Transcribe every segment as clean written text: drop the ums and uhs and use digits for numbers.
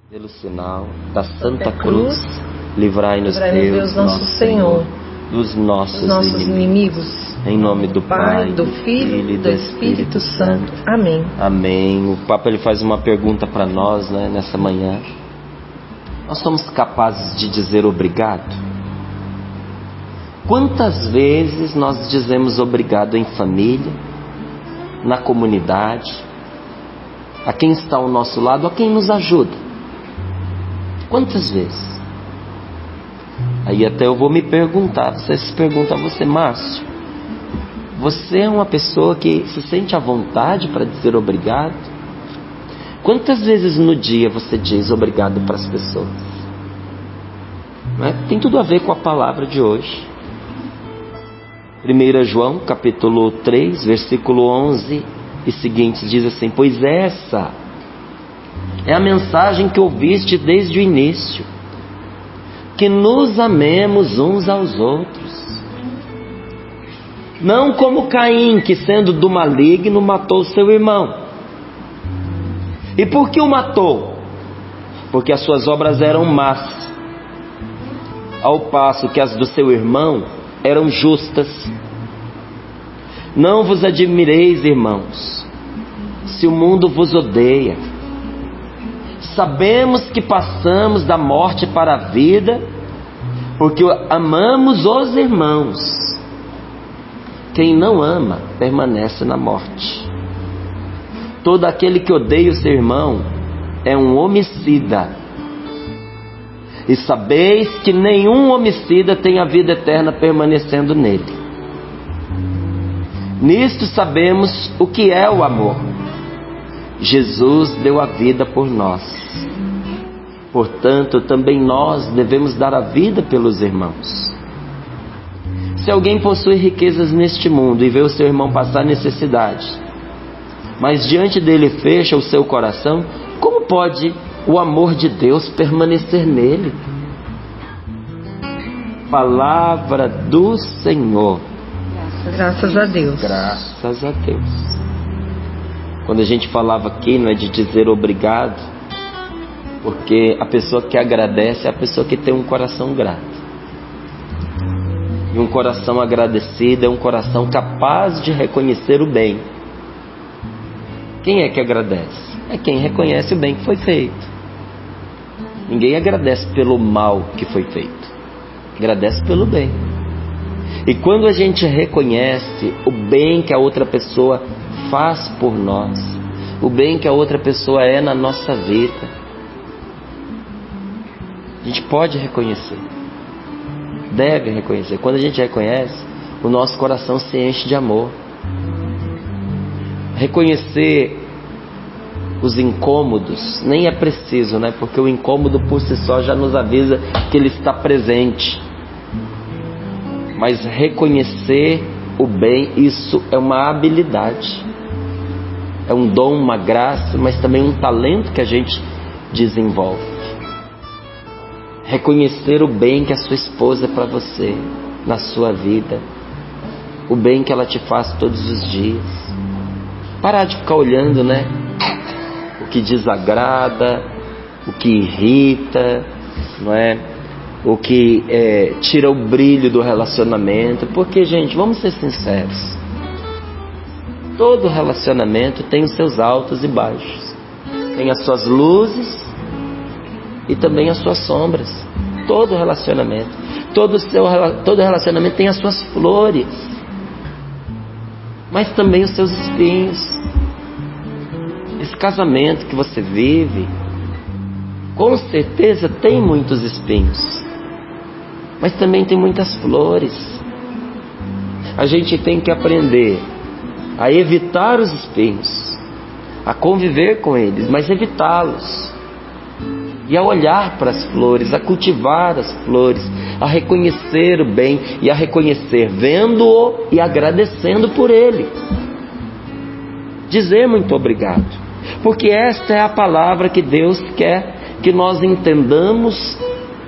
Pelo sinal da Santa Cruz, livrai-nos Deus, nosso Senhor, dos nossos inimigos. Em nome do Pai, do Filho e do Espírito Santo. Amém. Amém. O Papa ele faz uma pergunta para nós, nessa manhã. Nós somos capazes de dizer obrigado? Quantas vezes nós dizemos obrigado em família, na comunidade, a quem está ao nosso lado, a quem nos ajuda? Quantas vezes? Aí até eu vou me perguntar, você se pergunta a você, Márcio, você é uma pessoa que se sente à vontade para dizer obrigado? Quantas vezes no dia você diz obrigado para as pessoas? Tem tudo a ver com a palavra de hoje. 1 João capítulo 3, versículo 11 e seguintes diz assim: pois essa é a mensagem que ouviste desde o início, que nos amemos uns aos outros. Não como Caim, que sendo do maligno matou seu irmão. E por que o matou? Porque as suas obras eram más, ao passo que as do seu irmão eram justas. Não vos admireis, irmãos, se o mundo vos odeia. Sabemos que passamos da morte para a vida, porque amamos os irmãos. Quem não ama, permanece na morte. Todo aquele que odeia o seu irmão é um homicida. E sabeis que nenhum homicida tem a vida eterna permanecendo nele. Nisto sabemos o que é o amor. Jesus deu a vida por nós. Portanto, também nós devemos dar a vida pelos irmãos. Se alguém possui riquezas neste mundo e vê o seu irmão passar necessidade, mas diante dele fecha o seu coração, como pode o amor de Deus permanecer nele? Palavra do Senhor. Graças a Deus. Graças a Deus. Quando a gente falava aqui, não é de dizer obrigado, porque a pessoa que agradece é a pessoa que tem um coração grato. E um coração agradecido é um coração capaz de reconhecer o bem. Quem é que agradece? É quem reconhece o bem que foi feito. Ninguém agradece pelo mal que foi feito. Agradece pelo bem. E quando a gente reconhece o bem que a outra pessoa faz por nós, o bem que a outra pessoa é na nossa vida, a gente pode reconhecer, deve reconhecer. Quando a gente reconhece, o nosso coração se enche de amor. Reconhecer os incômodos nem é preciso, porque o incômodo por si só já nos avisa que ele está presente. Mas reconhecer o bem, isso é uma habilidade, é um dom, uma graça, mas também um talento que a gente desenvolve. Reconhecer o bem que a sua esposa é para você, na sua vida, o bem que ela te faz todos os dias. Parar de ficar olhando, o que desagrada, o que irrita, não é? O que tira o brilho do relacionamento. Porque, gente, vamos ser sinceros, todo relacionamento tem os seus altos e baixos, tem as suas luzes e também as suas sombras. Todo relacionamento, todo relacionamento tem as suas flores, mas também os seus espinhos. Esse casamento que você vive, com certeza tem muitos espinhos, mas também tem muitas flores. A gente tem que aprender a evitar os espinhos, a conviver com eles, mas evitá-los. E a olhar para as flores, a cultivar as flores, a reconhecer o bem e a reconhecer vendo-o e agradecendo por ele. Dizer muito obrigado, porque esta é a palavra que Deus quer que nós entendamos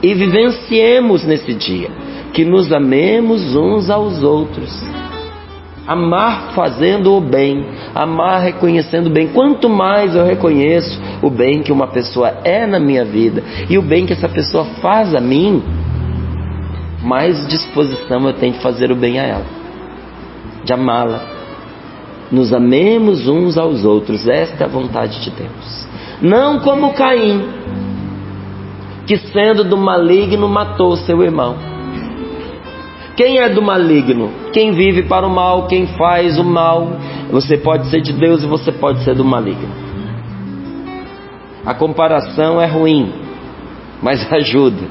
e vivenciemos nesse dia, que nos amemos uns aos outros. Amar fazendo o bem, amar reconhecendo o bem. Quanto mais eu reconheço o bem que uma pessoa é na minha vida e o bem que essa pessoa faz a mim, mais disposição eu tenho de fazer o bem a ela, de amá-la. Nos amemos uns aos outros, esta é a vontade de Deus. Não como Caim, que sendo do maligno matou seu irmão. Quem é do maligno? Quem vive para o mal, quem faz o mal. Você pode ser de Deus e você pode ser do maligno. A comparação é ruim, mas ajuda.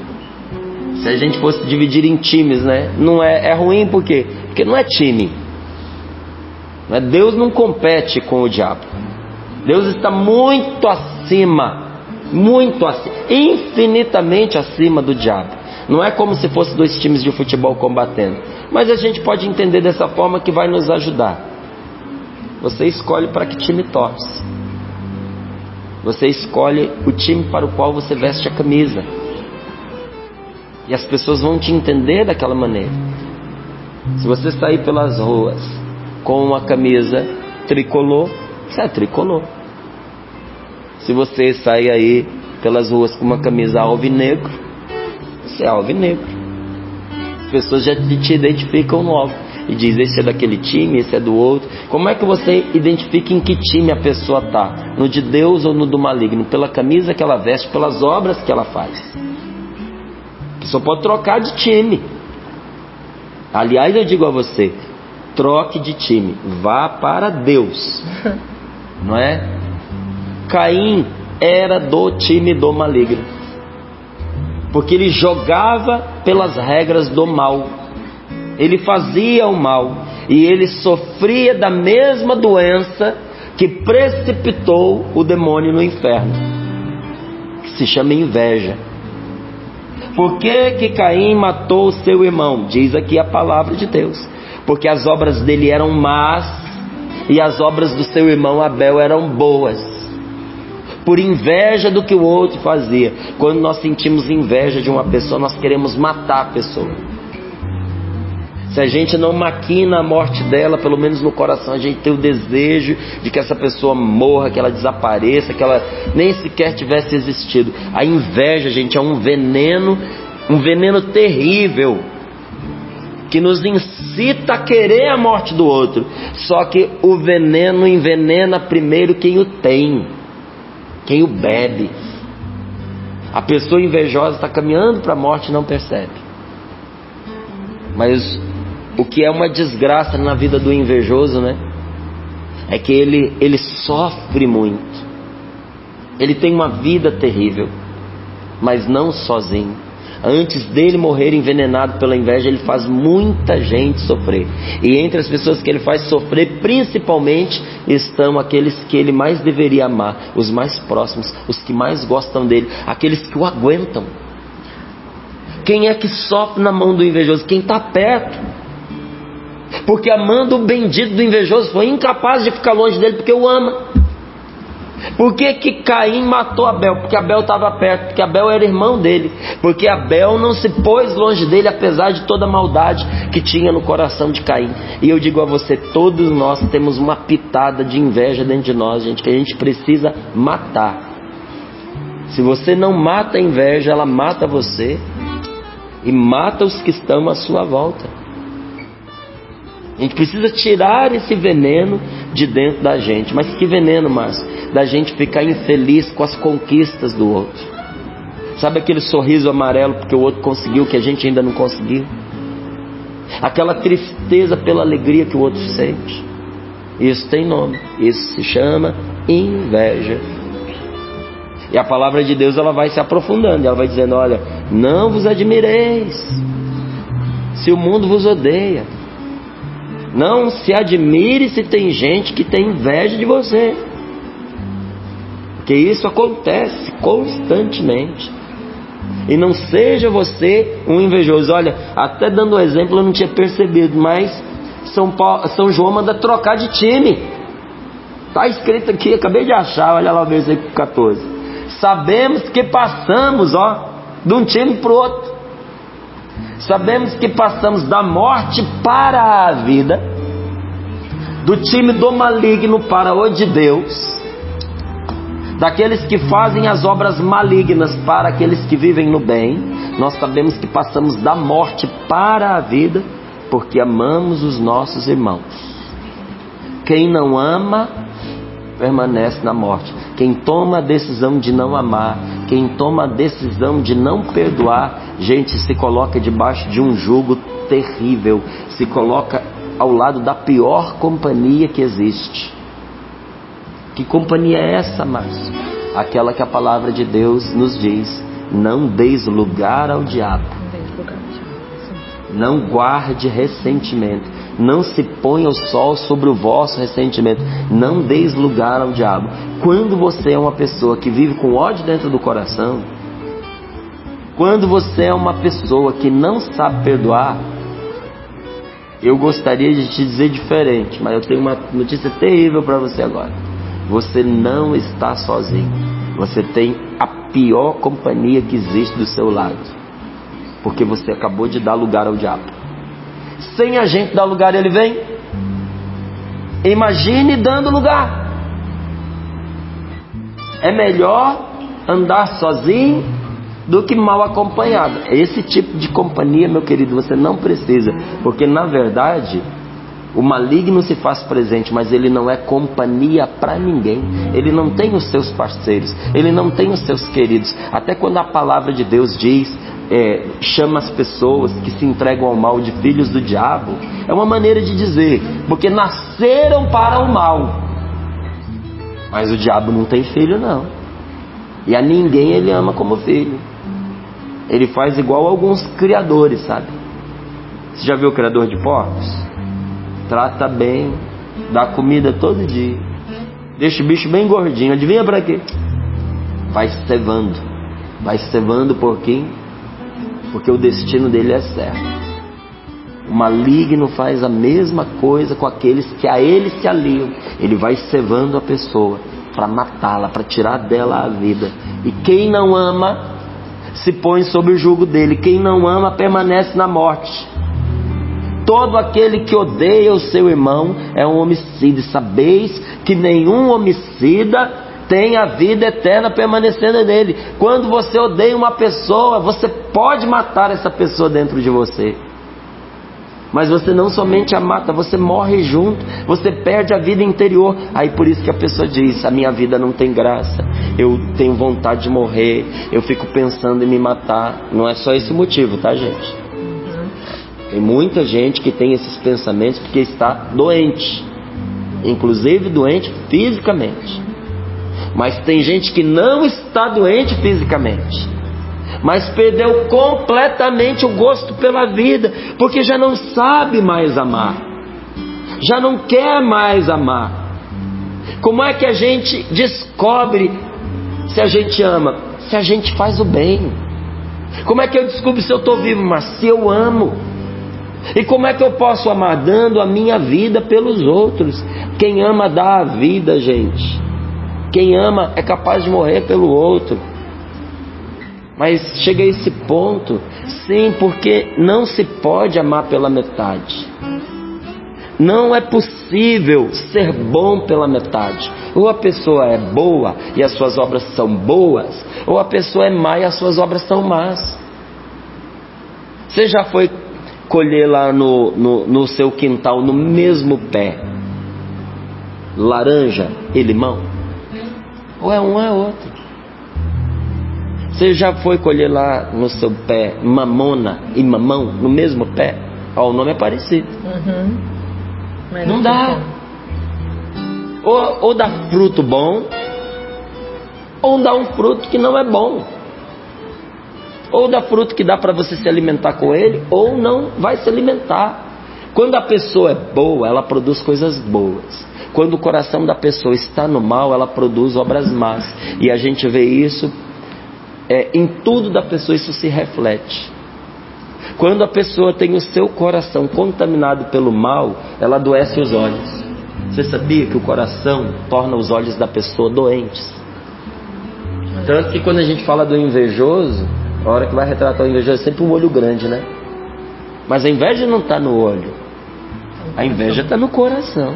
Se a gente fosse dividir em times, né? Não é ruim por quê? Porque não é time. Deus não compete com o diabo. Deus está muito acima, infinitamente acima do diabo. Não é como se fosse dois times de futebol combatendo. Mas a gente pode entender dessa forma que vai nos ajudar. Você escolhe para que time torce. Você escolhe o time para o qual você veste a camisa. E as pessoas vão te entender daquela maneira. Se você sair pelas ruas com uma camisa tricolor, você é tricolor. Se você sair aí pelas ruas com uma camisa alvinegro, você é alvinegro. As pessoas já te identificam logo e dizem: esse é daquele time, esse é do outro. Como é que você identifica em que time a pessoa está? No de Deus ou no do maligno? Pela camisa que ela veste, pelas obras que ela faz. A pessoa pode trocar de time. Aliás, eu digo a você: troque de time, vá para Deus. Não é? Caim era do time do maligno, porque ele jogava pelas regras do mal, ele fazia o mal, e ele sofria da mesma doença que precipitou o demônio no inferno, que se chama inveja. Por que Caim matou o seu irmão? Diz aqui a palavra de Deus: porque as obras dele eram más e as obras do seu irmão Abel eram boas. Por inveja do que o outro fazia. Quando nós sentimos inveja de uma pessoa, nós queremos matar a pessoa. Se a gente não maquina a morte dela, pelo menos no coração a gente tem o desejo de que essa pessoa morra, que ela desapareça, que ela nem sequer tivesse existido. A inveja, gente, é um veneno terrível, que nos incita a querer a morte do outro. Só que o veneno envenena primeiro quem o tem, quem o bebe. A pessoa invejosa está caminhando para a morte e não percebe. Mas o que é uma desgraça na vida do invejoso, né? É que ele sofre muito. Ele tem uma vida terrível, mas não sozinho. Antes dele morrer envenenado pela inveja, ele faz muita gente sofrer. E entre as pessoas que ele faz sofrer, principalmente, estão aqueles que ele mais deveria amar, os mais próximos, os que mais gostam dele, aqueles que o aguentam. Quem é que sofre na mão do invejoso? Quem está perto. Porque amando o bendito do invejoso, foi incapaz de ficar longe dele porque o ama. Por que Caim matou Abel? Porque Abel estava perto, porque Abel era irmão dele, porque Abel não se pôs longe dele, apesar de toda a maldade que tinha no coração de Caim. E eu digo a você, todos nós temos uma pitada de inveja dentro de nós, gente, que a gente precisa matar. Se você não mata a inveja, ela mata você e mata os que estão à sua volta. A gente precisa tirar esse veneno de dentro da gente. Mas que veneno, Márcio? Da gente ficar infeliz com as conquistas do outro. Sabe aquele sorriso amarelo porque o outro conseguiu que a gente ainda não conseguiu? Aquela tristeza pela alegria que o outro sente. Isso tem nome. Isso se chama inveja. E a palavra de Deus, ela vai se aprofundando. Ela vai dizendo: olha, não vos admireis se o mundo vos odeia. Não se admire se tem gente que tem inveja de você, porque isso acontece constantemente. E não seja você um invejoso. Olha, até dando um exemplo, eu não tinha percebido, mas São João manda trocar de time. Está escrito aqui, acabei de achar, olha lá o versículo 14. Sabemos que passamos, de um time para o outro. Sabemos que passamos da morte para a vida. do time do maligno para o de Deus, daqueles que fazem as obras malignas para aqueles que vivem no bem, nós sabemos que passamos da morte para a vida, porque amamos os nossos irmãos. Quem não ama, permanece na morte. Quem toma a decisão de não amar, quem toma a decisão de não perdoar, gente, se coloca debaixo de um jugo terrível, se coloca ao lado da pior companhia que existe. Que companhia é essa, Márcio? Aquela que a palavra de Deus nos diz: não deis lugar ao diabo. Não guarde ressentimento. Não se ponha o sol sobre o vosso ressentimento. Não deis lugar ao diabo. Quando você é uma pessoa que vive com ódio dentro do coração, quando você é uma pessoa que não sabe perdoar, eu gostaria de te dizer diferente, mas eu tenho uma notícia terrível para você agora. Você não está sozinho. Você tem a pior companhia que existe do seu lado, porque você acabou de dar lugar ao diabo. Sem a gente dar lugar, ele vem. Imagine dando lugar. É melhor andar sozinho do que mal acompanhado. Esse tipo de companhia, meu querido, você não precisa, porque na verdade o maligno se faz presente, mas ele não é companhia para ninguém. Ele não tem os seus parceiros, ele não tem os seus queridos. Até quando a palavra de Deus diz, chama as pessoas que se entregam ao mal de filhos do diabo, é uma maneira de dizer, porque nasceram para o mal. Mas o diabo não tem filho, não. E a ninguém ele ama como filho. Ele faz igual a alguns criadores, sabe? Você já viu o criador de porcos? Trata bem, dá comida todo dia, deixa o bicho bem gordinho. Adivinha para quê? Vai cevando o porquinho, porque o destino dele é certo. O maligno faz a mesma coisa com aqueles que a ele se aliam. Ele vai cevando a pessoa para matá-la, para tirar dela a vida. E quem não ama se põe sob o jugo dele. Quem não ama permanece na morte. Todo aquele que odeia o seu irmão é um homicida. E sabeis que nenhum homicida tem a vida eterna permanecendo nele. Quando você odeia uma pessoa, você pode matar essa pessoa dentro de você. Mas você não somente a mata, você morre junto, você perde a vida interior. Aí por isso que a pessoa diz: a minha vida não tem graça, eu tenho vontade de morrer, eu fico pensando em me matar. Não é só esse motivo, tá, gente? Tem muita gente que tem esses pensamentos porque está doente, inclusive doente fisicamente. Mas tem gente que não está doente fisicamente, mas perdeu completamente o gosto pela vida, porque já não sabe mais amar, já não quer mais amar. Como é que a gente descobre se a gente ama? Se a gente faz o bem. Como é que eu descubro se eu estou vivo? Mas se eu amo. E como é que eu posso amar? Dando a minha vida pelos outros. Quem ama dá a vida, gente. Quem ama é capaz de morrer pelo outro. Mas chega a esse ponto, sim, porque não se pode amar pela metade. Não é possível ser bom pela metade. Ou a pessoa é boa e as suas obras são boas, ou a pessoa é má e as suas obras são más. Você já foi colher lá no seu quintal, no mesmo pé, laranja e limão? Ou é um ou é outro? Você já foi colher lá no seu pé mamona e mamão no mesmo pé? Ó, o nome é parecido. Não dá. Ou dá fruto bom, ou dá um fruto que não é bom. Ou dá fruto que dá para você se alimentar com ele, ou não vai se alimentar. Quando a pessoa é boa, ela produz coisas boas. Quando o coração da pessoa está no mal, ela produz obras más. E a gente vê isso em tudo da pessoa, isso se reflete. Quando a pessoa tem o seu coração contaminado pelo mal, ela adoece os olhos. Você sabia que o coração torna os olhos da pessoa doentes? Tanto que quando a gente fala do invejoso, a hora que vai retratar o invejoso é sempre um olho grande, né? Mas a inveja não está no olho, a inveja está no coração.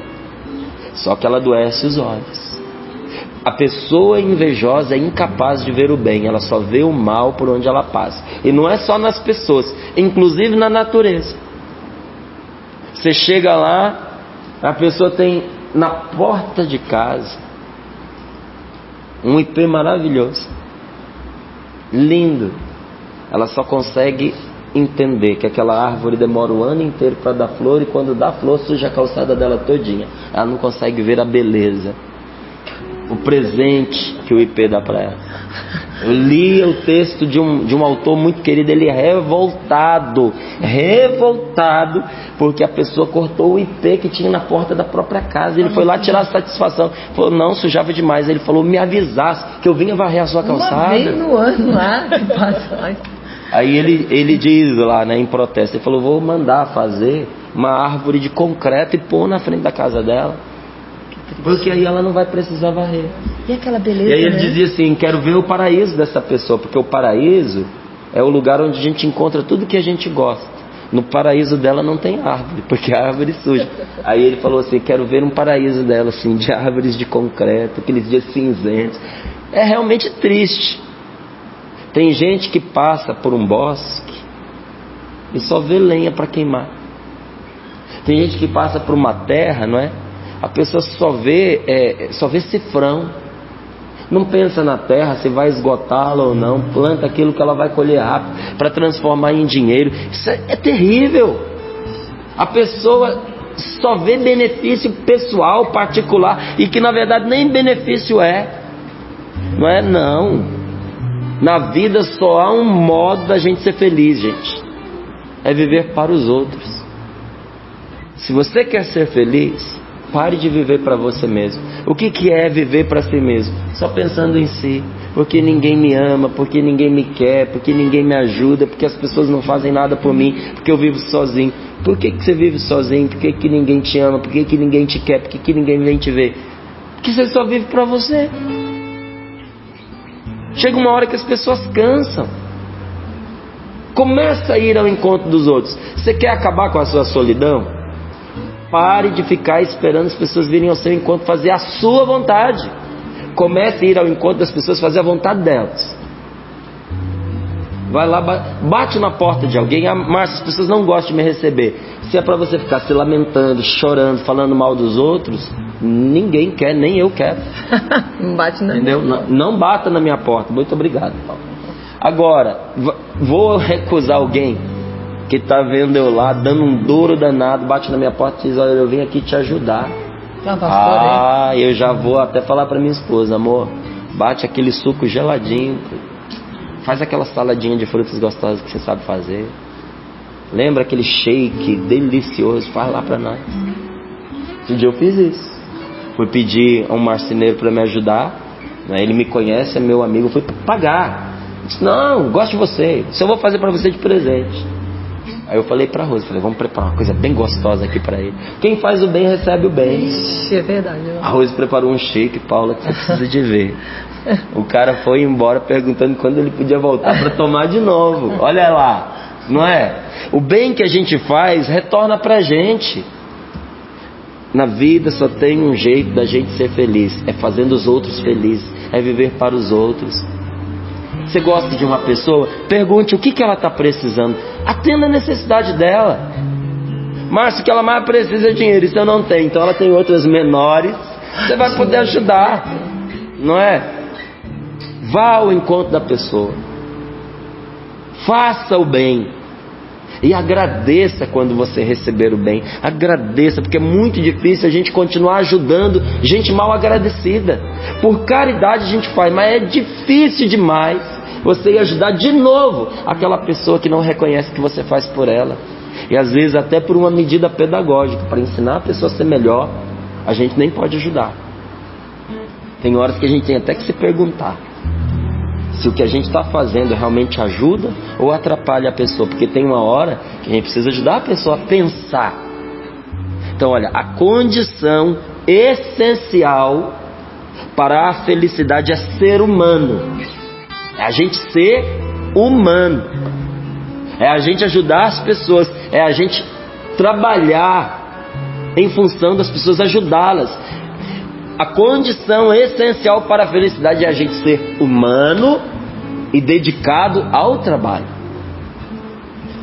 só que ela adoece os olhos. A pessoa invejosa é incapaz de ver o bem, ela só vê o mal por onde ela passa. E não é só nas pessoas, inclusive na natureza. Você chega lá, a pessoa tem na porta de casa um ipê maravilhoso, lindo. Ela só consegue entender que aquela árvore demora o ano inteiro para dar flor, e quando dá flor suja a calçada dela todinha. Ela não consegue ver a beleza, o presente que o ipê dá para ela. Eu li o texto de um autor muito querido, ele é revoltado, porque a pessoa cortou o ipê que tinha na porta da própria casa. Ele foi lá tirar a satisfação, falou, não, sujava demais. Ele falou, me avisasse que eu vinha varrer a sua calçada. Uma vez no ano lá, que passa. Aí ele diz lá, né, em protesto, ele falou, vou mandar fazer uma árvore de concreto e pôr na frente da casa dela, porque aí ela não vai precisar varrer. E aquela beleza, e aí ele né? dizia assim, quero ver o paraíso dessa pessoa, porque o paraíso é o lugar onde a gente encontra tudo que a gente gosta. No paraíso dela não tem árvore, porque a árvore suja. Aí ele falou assim, quero ver um paraíso dela assim, de árvores de concreto, aqueles dias cinzentos. É realmente triste. Tem gente que passa por um bosque e só vê lenha para queimar. Tem gente que passa por uma terra, não é? A pessoa só vê cifrão. Não pensa na terra se vai esgotá-la ou não. Planta aquilo que ela vai colher rápido para transformar em dinheiro. Isso é terrível. A pessoa só vê benefício pessoal, particular, e que na verdade nem benefício é. Não é não. Na vida só há um modo da gente ser feliz, gente. É viver para os outros. Se você quer ser feliz, pare de viver para você mesmo. O que é viver para si mesmo? Só pensando em si. Porque ninguém me ama, porque ninguém me quer, porque ninguém me ajuda, porque as pessoas não fazem nada por mim, porque eu vivo sozinho. Por que você vive sozinho? Por que ninguém te ama? Por que ninguém te quer? Por que ninguém vem te ver? Porque você só vive para você. Chega uma hora que as pessoas cansam. Começa a ir ao encontro dos outros. Você quer acabar com a sua solidão? Pare de ficar esperando as pessoas virem ao seu encontro fazer a sua vontade. Comece a ir ao encontro das pessoas fazer a vontade delas. Vai lá, bate na porta de alguém. Márcio, as pessoas não gostam de me receber. Se é para você ficar se lamentando, chorando, falando mal dos outros, ninguém quer, nem eu quero. Não bate na Entendeu? Não bata na minha porta. Muito obrigado, Paulo. Agora, vou recusar alguém que está vendo eu lá, dando um duro danado, bate na minha porta e diz, olha, eu vim aqui te ajudar. Eu já vou até falar para minha esposa, amor, bate aquele suco geladinho, faz aquela saladinha de frutas gostosas que você sabe fazer, lembra aquele shake delicioso, faz lá para nós. Um dia eu fiz isso, fui pedir a um marceneiro para me ajudar, né? Ele me conhece, é meu amigo, fui pagar. Disse, não, gosto de você, isso eu vou fazer para você de presente. Aí eu falei pra Rose, vamos preparar uma coisa bem gostosa aqui pra ele. Quem faz o bem recebe o bem. Ixi, é verdade. A Rose preparou um shake, Paula, que você precisa de ver. O cara foi embora perguntando quando ele podia voltar pra tomar de novo. Olha lá, não é? O bem que a gente faz retorna pra gente. Na vida só tem um jeito da gente ser feliz, é fazendo os outros felizes, é viver para os outros. Você gosta de uma pessoa? Pergunte o que ela está precisando. Atenda a necessidade dela. Márcio, o que ela mais precisa é dinheiro. Isso eu não tenho. Então ela tem outras menores. Você vai poder ajudar. Não é? Vá ao encontro da pessoa. Faça o bem. E agradeça quando você receber o bem. Agradeça, porque é muito difícil a gente continuar ajudando gente mal agradecida. Por caridade a gente faz, mas é difícil demais você ir ajudar de novo aquela pessoa que não reconhece que você faz por ela. E às vezes até por uma medida pedagógica, para ensinar a pessoa a ser melhor, a gente nem pode ajudar. Tem horas que a gente tem até que se perguntar se o que a gente está fazendo realmente ajuda ou atrapalha a pessoa, porque tem uma hora que a gente precisa ajudar a pessoa a pensar. Então olha, a condição essencial para a felicidade é ser humano, é a gente ser humano, é a gente ajudar as pessoas, é a gente trabalhar em função das pessoas, ajudá-las. a condição essencial para a felicidade é a gente ser humano e dedicado ao trabalho.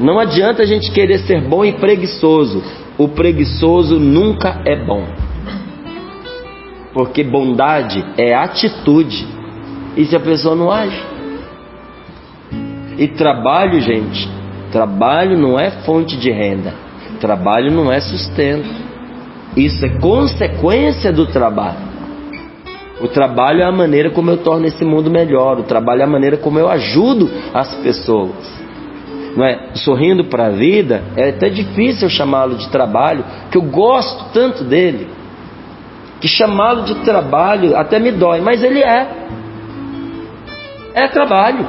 Não adianta a gente querer ser bom e preguiçoso. O preguiçoso nunca é bom. Porque bondade é atitude. E se a pessoa não age? E trabalho, gente, trabalho não é fonte de renda. Trabalho não é sustento. Isso é consequência do trabalho. O trabalho é a maneira como eu torno esse mundo melhor. O trabalho é a maneira como eu ajudo as pessoas. Não é? Sorrindo para a vida, é até difícil chamá-lo de trabalho, que eu gosto tanto dele, que chamá-lo de trabalho até me dói, mas ele é trabalho,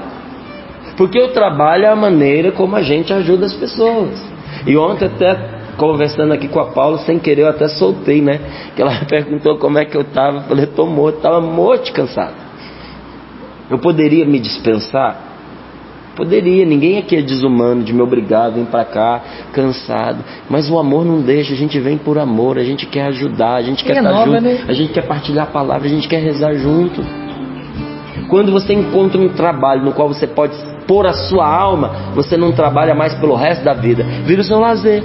porque o trabalho é a maneira como a gente ajuda as pessoas. E ontem até conversando aqui com a Paula, sem querer eu até soltei, né, que ela perguntou como é que eu estava. Eu falei, estou morto, estava morto de cansado. Eu poderia me dispensar? Poderia, ninguém aqui é desumano de me obrigar a vir para cá cansado, mas o amor não deixa. A gente vem por amor, a gente quer ajudar, a gente quer estar junto, né? A gente quer partilhar a palavra, a gente quer rezar junto. Quando você encontra um trabalho no qual você pode pôr a sua alma, você não trabalha mais pelo resto da vida, vira o seu lazer.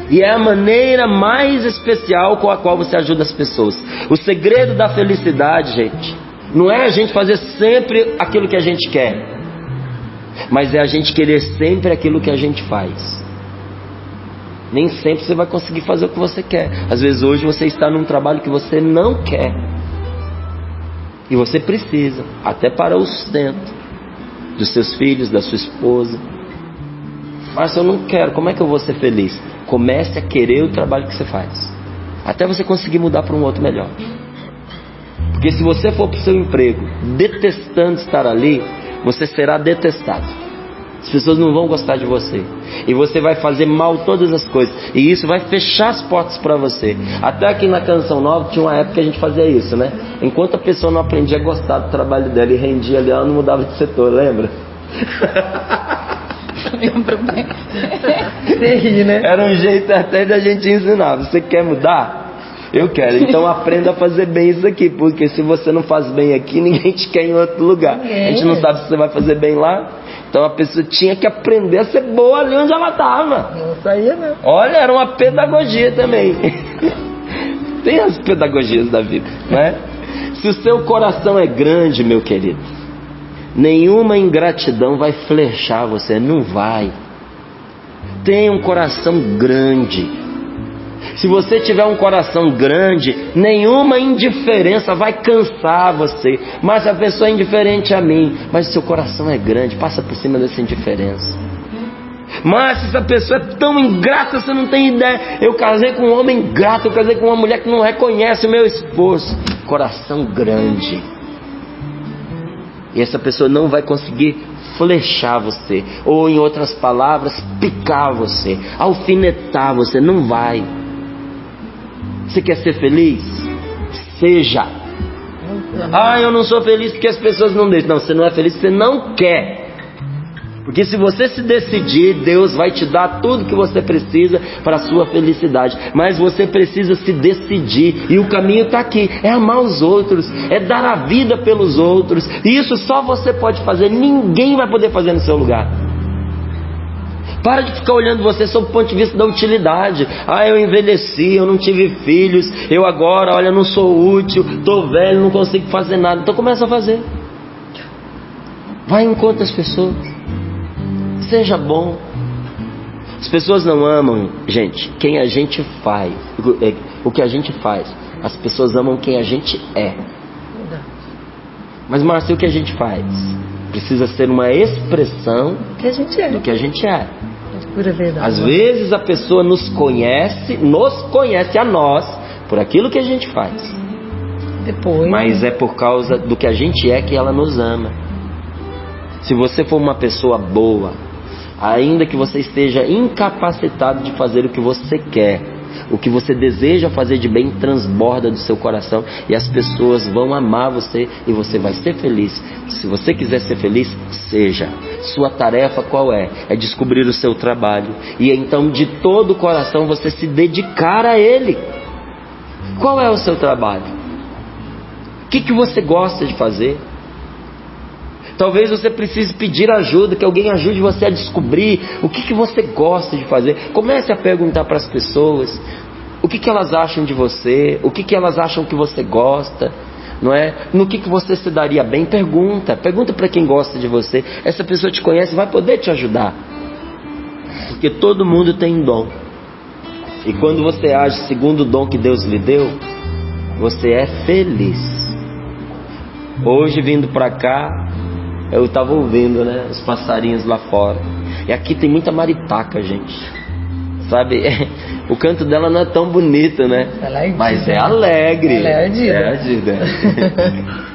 E é a maneira mais especial com a qual você ajuda as pessoas. O segredo da felicidade, gente, não é a gente fazer sempre aquilo que a gente quer, mas é a gente querer sempre aquilo que a gente faz. Nem sempre você vai conseguir fazer o que você quer. Às vezes hoje você está num trabalho que você não quer, e você precisa, até para o sustento dos seus filhos, da sua esposa. Mas eu não quero, como é que eu vou ser feliz? Comece a querer o trabalho que você faz, até você conseguir mudar para um outro melhor. Porque se você for para o seu emprego detestando estar ali, você será detestado. As pessoas não vão gostar de você, e você vai fazer mal todas as coisas, e isso vai fechar as portas para você. Até aqui na Canção Nova tinha uma época que a gente fazia isso, né? Enquanto a pessoa não aprendia a gostar do trabalho dela e rendia ali, ela não mudava de setor, lembra? Lembro bem. Né? Era um jeito até da gente ensinar. Você quer mudar? Eu quero. Então aprenda a fazer bem isso aqui, porque se você não faz bem aqui, ninguém te quer em outro lugar. A gente não sabe se você vai fazer bem lá. Então a pessoa tinha que aprender a ser boa ali onde ela estava. Não saía, não. Olha, era uma pedagogia também. Tem as pedagogias da vida, não é? Se o seu coração é grande, meu querido, nenhuma ingratidão vai flechar você, não vai. Tenha um coração grande. Se você tiver um coração grande, nenhuma indiferença vai cansar você. Mas a pessoa é indiferente a mim, mas o seu coração é grande, passa por cima dessa indiferença. Mas se essa pessoa é tão ingrata, você não tem ideia. Eu casei com um homem ingrato, eu casei com uma mulher que não reconhece o meu esforço. Coração grande. E essa pessoa não vai conseguir flechar você, ou em outras palavras, picar você, alfinetar você, não vai. Você quer ser feliz? Seja. Ah, eu não sou feliz porque as pessoas não deixam. Não, você não é feliz porque você não quer. Porque se você se decidir, Deus vai te dar tudo que você precisa para a sua felicidade. Mas você precisa se decidir. E o caminho está aqui. É amar os outros. É dar a vida pelos outros. E isso só você pode fazer. Ninguém vai poder fazer no seu lugar. Para de ficar olhando você sob o ponto de vista da utilidade. Ah, eu envelheci, eu não tive filhos. Eu agora, olha, não sou útil. Estou velho, não consigo fazer nada. Então começa a fazer. Vai em conta as pessoas. Seja bom. As pessoas não amam, gente, quem a gente faz, o que a gente faz. As pessoas amam quem a gente é. Mas, Márcio, o que a gente faz? Precisa ser uma expressão do que a gente é. Pura verdade. Às vezes a pessoa nos conhece a nós, por aquilo que a gente faz. Depois, mas é por causa do que a gente é que ela nos ama. Se você for uma pessoa boa, ainda que você esteja incapacitado de fazer o que você quer, o que você deseja fazer de bem transborda do seu coração, e as pessoas vão amar você e você vai ser feliz. Se você quiser ser feliz, seja. Sua tarefa qual é? É descobrir o seu trabalho, e então de todo o coração você se dedicar a ele. Qual é o seu trabalho? O que você gosta de fazer? Talvez você precise pedir ajuda, que alguém ajude você a descobrir o que você gosta de fazer. Comece a perguntar para as pessoas o que elas acham de você, o que elas acham que você gosta, não é? No que você se daria bem. Pergunta para quem gosta de você. Essa pessoa te conhece, vai poder te ajudar, porque todo mundo tem um dom, e quando você age segundo o dom que Deus lhe deu, você é feliz. Hoje, vindo para cá, eu estava ouvindo, né, os passarinhos lá fora, e aqui tem muita maritaca, gente, sabe? O canto dela não é tão bonito, né? Mas é alegre. Ela é ardida.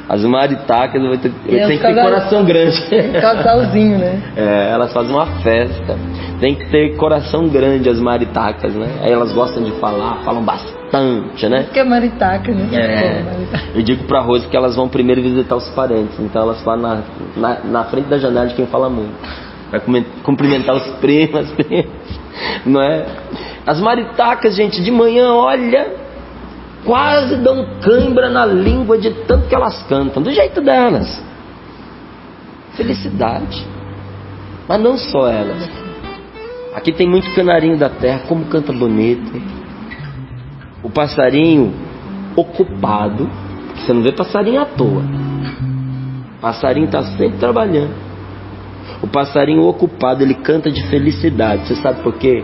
As maritacas, eu tenho que ter coração grande. Casalzinho, né? Elas fazem uma festa. Tem que ter coração grande, as maritacas, né? Aí elas gostam de falam bastante, né? Isso que é maritaca, né? Eu digo pra Rose que elas vão primeiro visitar os parentes, então elas falam na frente da janela de quem fala muito. Vai cumprimentar os primos, não é? As maritacas, gente, de manhã, olha, quase dão cãibra na língua de tanto que elas cantam, do jeito delas. Felicidade. Mas não só elas. Aqui tem muito canarinho da terra, como canta bonito. O passarinho ocupado, porque você não vê passarinho à toa. O passarinho está sempre trabalhando. O passarinho ocupado, ele canta de felicidade. Você sabe por quê?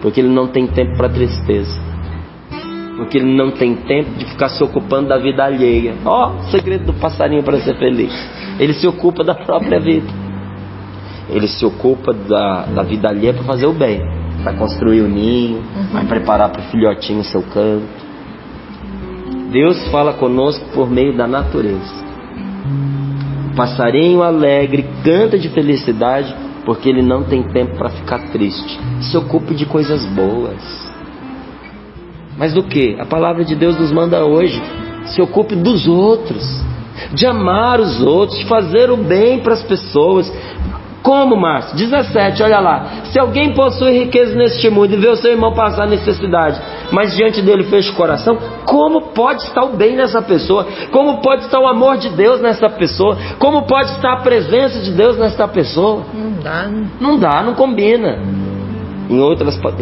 Porque ele não tem tempo para tristeza. Porque ele não tem tempo de ficar se ocupando da vida alheia. O segredo do passarinho para ser feliz: ele se ocupa da própria vida. Ele se ocupa da vida alheia para fazer o bem, para construir o ninho, vai preparar para o filhotinho o seu canto. Deus fala conosco por meio da natureza. O passarinho alegre canta de felicidade porque ele não tem tempo para ficar triste. Se ocupe de coisas boas. Mas do que? A palavra de Deus nos manda hoje: se ocupe dos outros, de amar os outros, de fazer o bem para as pessoas. Como, Márcio? 17, olha lá. Se alguém possui riqueza neste mundo e vê o seu irmão passar necessidade, mas diante dele fecha o coração, como pode estar o bem nessa pessoa? Como pode estar o amor de Deus nessa pessoa? Como pode estar a presença de Deus nessa pessoa? Não dá, não combina.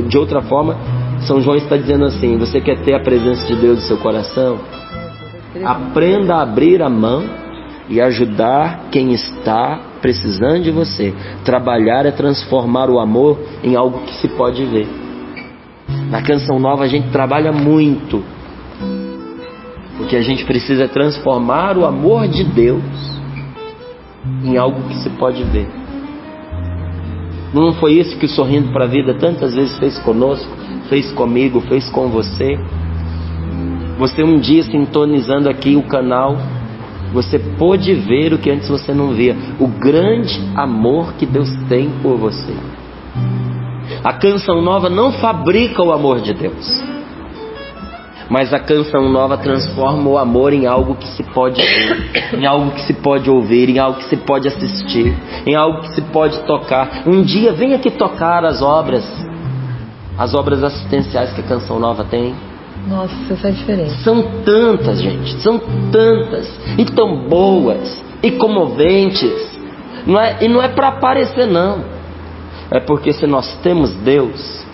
De outra forma, São João está dizendo assim: você quer ter a presença de Deus no seu coração? Aprenda a abrir a mão e ajudar quem está precisando de você. Trabalhar é transformar o amor em algo que se pode ver. Na Canção Nova a gente trabalha muito, porque a gente precisa transformar o amor de Deus em algo que se pode ver. Não foi isso que o Sorrindo para a Vida tantas vezes fez conosco, fez comigo, fez com você? Você um dia sintonizando aqui o canal, você pôde ver o que antes você não via: o grande amor que Deus tem por você. A Canção Nova não fabrica o amor de Deus, mas a Canção Nova transforma o amor em algo que se pode ver, em algo que se pode ouvir, em algo que se pode assistir, em algo que se pode tocar. Um dia venha aqui tocar as obras assistenciais que a Canção Nova tem. Nossa, isso faz diferença. São tantas, gente, são tantas, e tão boas, e comoventes. E não é para aparecer, não. É porque se nós temos Deus,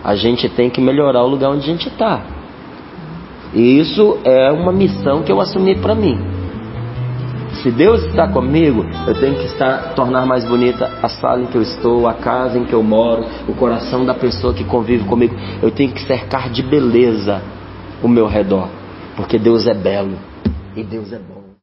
a gente tem que melhorar o lugar onde a gente está. E isso é uma missão que eu assumi para mim. Se Deus está comigo, eu tenho que tornar mais bonita a sala em que eu estou, a casa em que eu moro, o coração da pessoa que convive comigo. Eu tenho que cercar de beleza o meu redor, porque Deus é belo e Deus é bom.